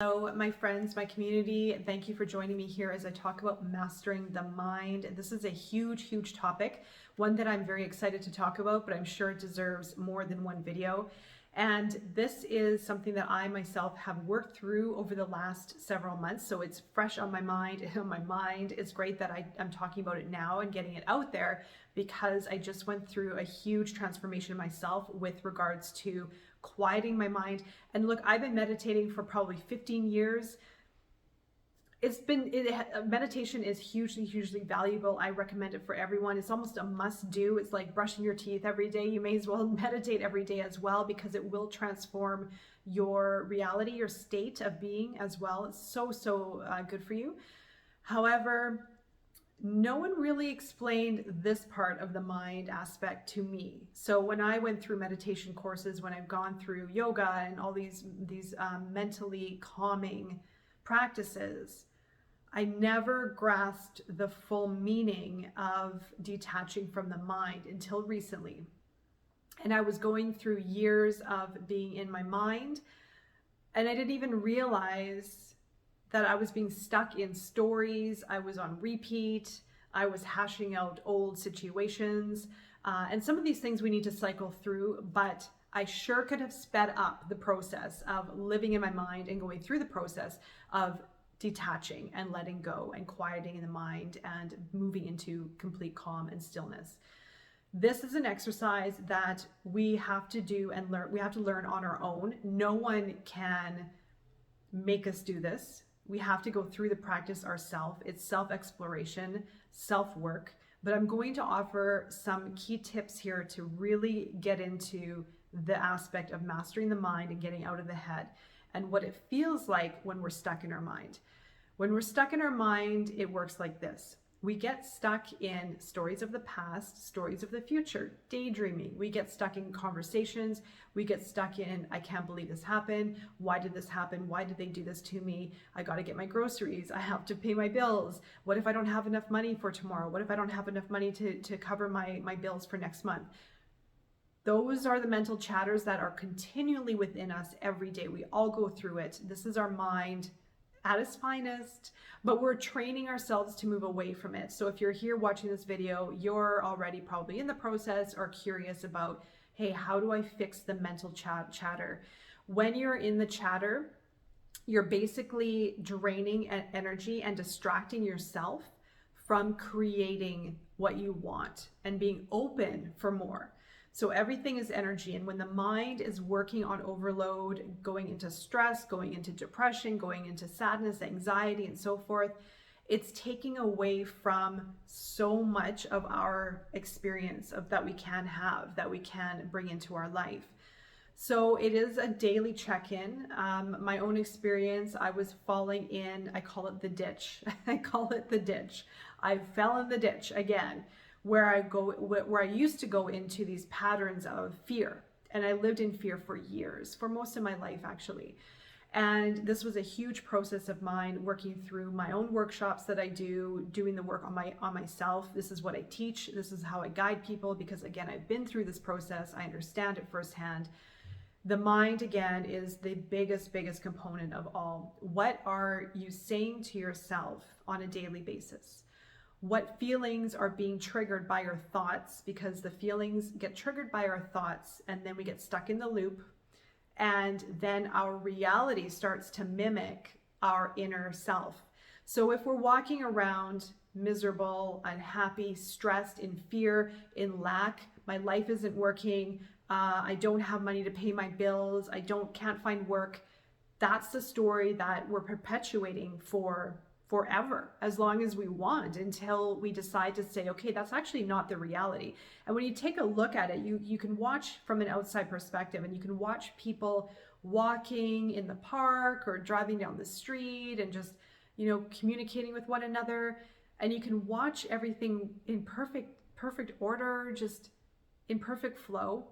Hello, my friends, my community. Thank you for joining me here as I talk about mastering the mind. This is a huge topic, one that I'm very excited to talk about, but I'm sure it deserves more than one video. And this is something that I myself have worked through over the last several months. So it's fresh on my mind. It's great that I'm talking about it now and getting it out there because I just went through a huge transformation myself with regards to quieting my mind. And look, I've been meditating for probably 15 years. Meditation is hugely valuable. I recommend it for everyone. It's almost a must do. It's like brushing your teeth every day. You may as well meditate every day as well, because it will transform your reality, your state of being as well. It's so good for you. However, no one really explained this part of the mind aspect to me. So when I went through meditation courses, when I've gone through yoga and all these mentally calming practices, I never grasped the full meaning of detaching from the mind until recently. And I was going through years of being in my mind, and I didn't even realize that I was being stuck in stories. I was on repeat. I was hashing out old situations. And some of these things we need to cycle through, but I sure could have sped up the process of living in my mind and going through the process of detaching and letting go and quieting in the mind and moving into complete calm and stillness. This is an exercise that we have to do and learn. We have to learn on our own. No one can make us do this. We have to go through the practice ourselves. It's self-exploration, self-work. But I'm going to offer some key tips here to really get into the aspect of mastering the mind and getting out of the head, and what it feels like when we're stuck in our mind. When we're stuck in our mind, it works like this. We get stuck in stories of the past, stories of the future, daydreaming. We get stuck in conversations. We get stuck in, I can't believe this happened. Why did this happen? Why did they do this to me? I got to get my groceries. I have to pay my bills. What if I don't have enough money for tomorrow? What if I don't have enough money to cover my bills for next month? Those are the mental chatters that are continually within us every day. We all go through it. This is our mind at its finest, but we're training ourselves to move away from it. So if you're here watching this video, you're already probably in the process or curious about, hey, how do I fix the mental chatter? When you're in the chatter, you're basically draining energy and distracting yourself from creating what you want and being open for more. So everything is energy. And when the mind is working on overload, going into stress, going into depression, going into sadness, anxiety, and so forth, it's taking away from so much of our experience that we can have, that we can bring into our life. So it is a daily check-in. My own experience, I was falling in, I call it the ditch. I call it the ditch. I fell in the ditch again, where I used to go into these patterns of fear. And I lived in fear for years, for most of my life actually. And this was a huge process of mine, working through my own workshops that I do, doing the work on myself. This is what I teach. This is how I guide people, because again, I've been through this process. I understand it firsthand. The mind, again, is the biggest component of all. What are you saying to yourself on a daily basis? What feelings are being triggered by your thoughts? Because the feelings get triggered by our thoughts, and then we get stuck in the loop, and then our reality starts to mimic our inner self. So if we're walking around miserable, unhappy, stressed, in fear, in lack, my life isn't working, I don't have money to pay my bills, can't find work, that's the story that we're perpetuating forever, as long as we want, until we decide to say, okay, that's actually not the reality. And when you take a look at it, you can watch from an outside perspective, and you can watch people walking in the park or driving down the street and just, communicating with one another. And you can watch everything in perfect order, just in perfect flow.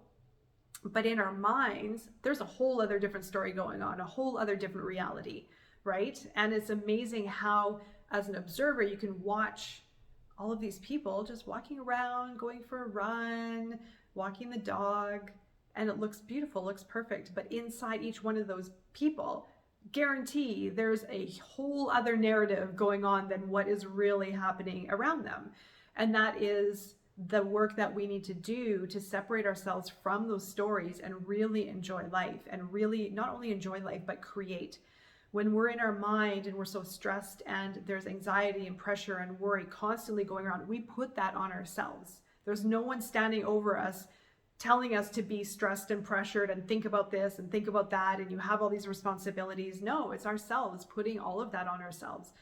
But in our minds, there's a whole other different story going on, a whole other different reality. Right? And it's amazing how, as an observer, you can watch all of these people just walking around, going for a run, walking the dog, and it looks beautiful, looks perfect. But inside each one of those people, guarantee there's a whole other narrative going on than what is really happening around them. And that is the work that we need to do to separate ourselves from those stories and really enjoy life, and really not only enjoy life, but create. When we're in our mind and we're so stressed and there's anxiety and pressure and worry constantly going around, we put that on ourselves. There's no one standing over us telling us to be stressed and pressured and think about this and think about that and you have all these responsibilities. No, it's ourselves putting all of that on ourselves.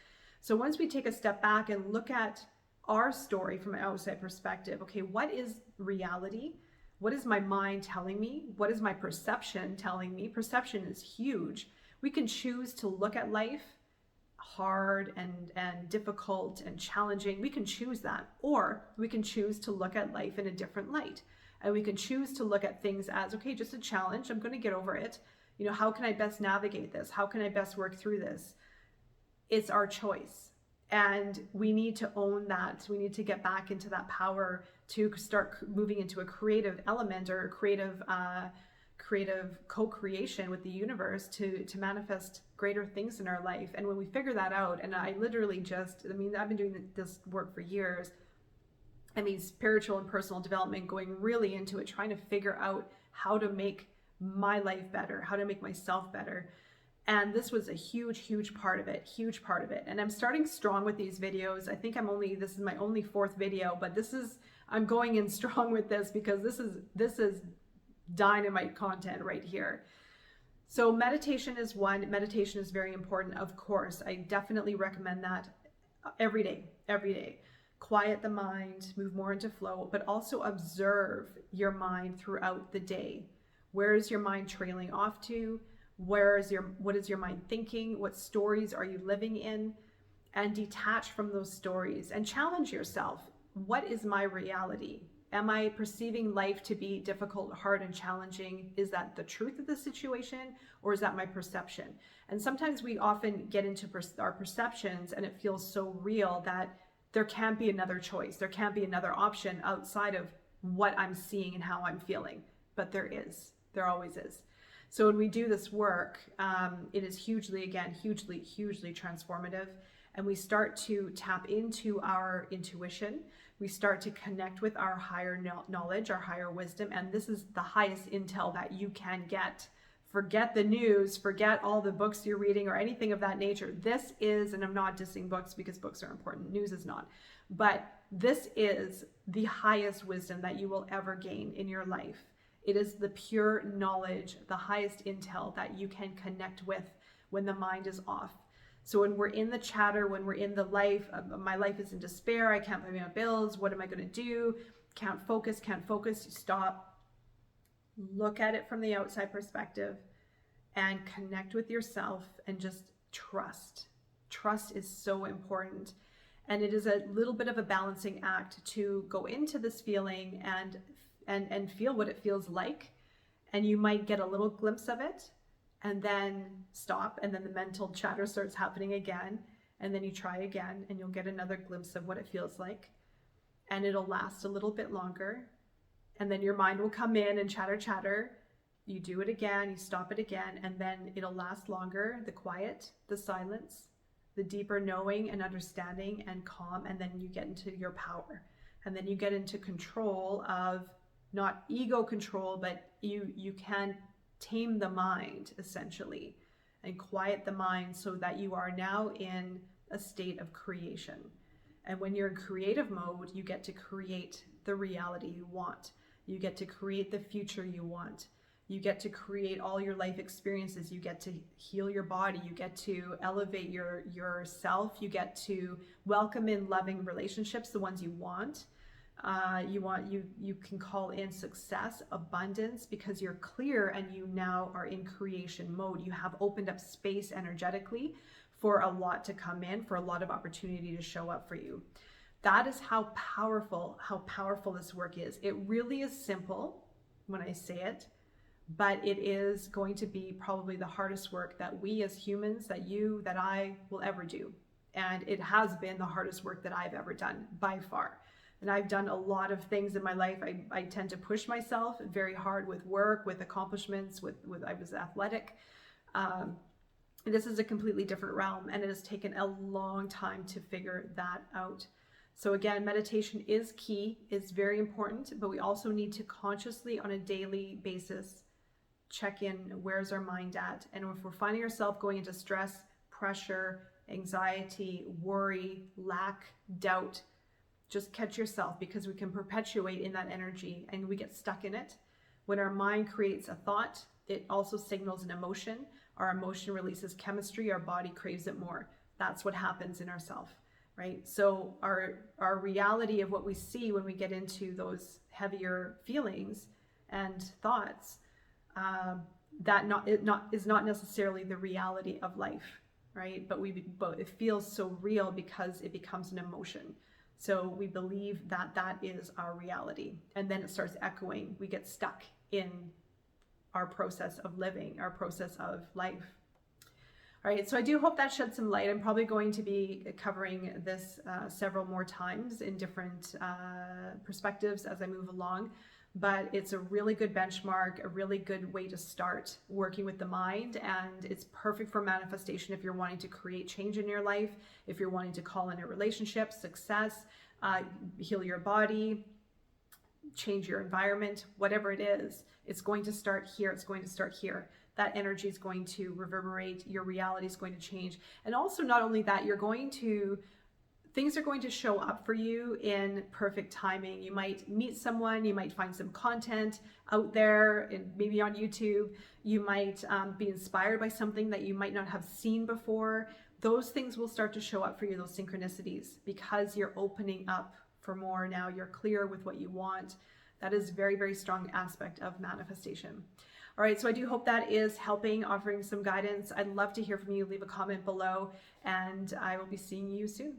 So once we take a step back and look at our story from an outside perspective, okay, what is reality? What is my mind telling me? What is my perception telling me? Perception is huge. We can choose to look at life hard and difficult and challenging. We can choose that, or we can choose to look at life in a different light. And we can choose to look at things as, okay, just a challenge. I'm going to get over it. You know, how can I best navigate this? How can I best work through this? It's our choice. And we need to own that. We need to get back into that power to start moving into a creative element, or a creative co-creation with the universe to manifest greater things in our life. And when we figure that out, and I've been doing this work for years. I mean, spiritual and personal development, going really into it, trying to figure out how to make my life better, how to make myself better. And this was a huge part of it, And I'm starting strong with these videos. I think this is my only 4th video, but I'm going in strong with this because this is dynamite content right here. So meditation is one. Meditation is very important, of course. I definitely recommend that every day. Quiet the mind, move more into flow, but also observe your mind throughout the day. Where is your mind trailing off to? What is your mind thinking? What stories are you living in? And detach from those stories and challenge yourself. What is my reality? Am I perceiving life to be difficult, hard, and challenging? Is that the truth of the situation, or is that my perception? And sometimes we often get into our perceptions and it feels so real that there can't be another choice. There can't be another option outside of what I'm seeing and how I'm feeling. But there is. There always is. So when we do this work, it is hugely transformative. And we start to tap into our intuition. We start to connect with our higher knowledge, our higher wisdom. And this is the highest intel that you can get. Forget the news, forget all the books you're reading or anything of that nature. This is, and I'm not dissing books because books are important, news is not, but this is the highest wisdom that you will ever gain in your life. It is the pure knowledge, the highest intel that you can connect with when the mind is off. So when we're in the chatter, when we're in the life, my life is in despair, I can't pay my bills, what am I going to do? Can't focus, you stop. Look at it from the outside perspective and connect with yourself and just trust. Trust is so important. And it is a little bit of a balancing act to go into this feeling and feel what it feels like. And you might get a little glimpse of it and then stop. And then the mental chatter starts happening again. And then you try again and you'll get another glimpse of what it feels like. And it'll last a little bit longer. And then your mind will come in and chatter. You do it again, you stop it again, and then it'll last longer. The quiet, the silence, the deeper knowing and understanding and calm, and then you get into your power. And then you get into control of, not ego control, but you can tame the mind, essentially, and quiet the mind so that you are now in a state of creation. And when you're in creative mode, you get to create the reality you want. You get to create the future you want. You get to create all your life experiences. You get to heal your body. You get to elevate yourself. You get to welcome in loving relationships, the ones you want. You can call in success, abundance, because you're clear and you now are in creation mode. You have opened up space energetically for a lot to come in, for a lot of opportunity to show up for you. That is how powerful this work is. It really is simple when I say it, but it is going to be probably the hardest work that we as humans, that I will ever do. And it has been the hardest work that I've ever done by far. And I've done a lot of things in my life. I tend to push myself very hard with work, with accomplishments, with I was athletic. This is a completely different realm, and it has taken a long time to figure that out. So again, meditation is key, it's very important, but we also need to consciously on a daily basis check in, where's our mind at? And if we're finding ourselves going into stress, pressure, anxiety, worry, lack, doubt, just catch yourself, because we can perpetuate in that energy and we get stuck in it. When our mind creates a thought, it also signals an emotion. Our emotion releases chemistry, our body craves it more. That's what happens in ourself, right? So our reality of what we see when we get into those heavier feelings and thoughts, is not necessarily the reality of life, right? But it feels so real because it becomes an emotion. So we believe that that is our reality, and then it starts echoing. We get stuck in our process of living, our process of life. All right, so I do hope that shed some light. I'm probably going to be covering this several more times in different perspectives as I move along, but it's a really good benchmark, a really good way to start working with the mind, and it's perfect for manifestation if you're wanting to create change in your life, if you're wanting to call in a relationship, success, heal your body, change your environment, whatever it is. It's going to start here. It's going to start here. That energy is going to reverberate. Your reality is going to change. And also, not only that, things are going to show up for you in perfect timing. You might meet someone, you might find some content out there, and maybe on YouTube. You might be inspired by something that you might not have seen before. Those things will start to show up for you, those synchronicities, because you're opening up for more now. You're clear with what you want. That is a very, very strong aspect of manifestation. All right, so I do hope that is helping, offering some guidance. I'd love to hear from you. Leave a comment below, and I will be seeing you soon.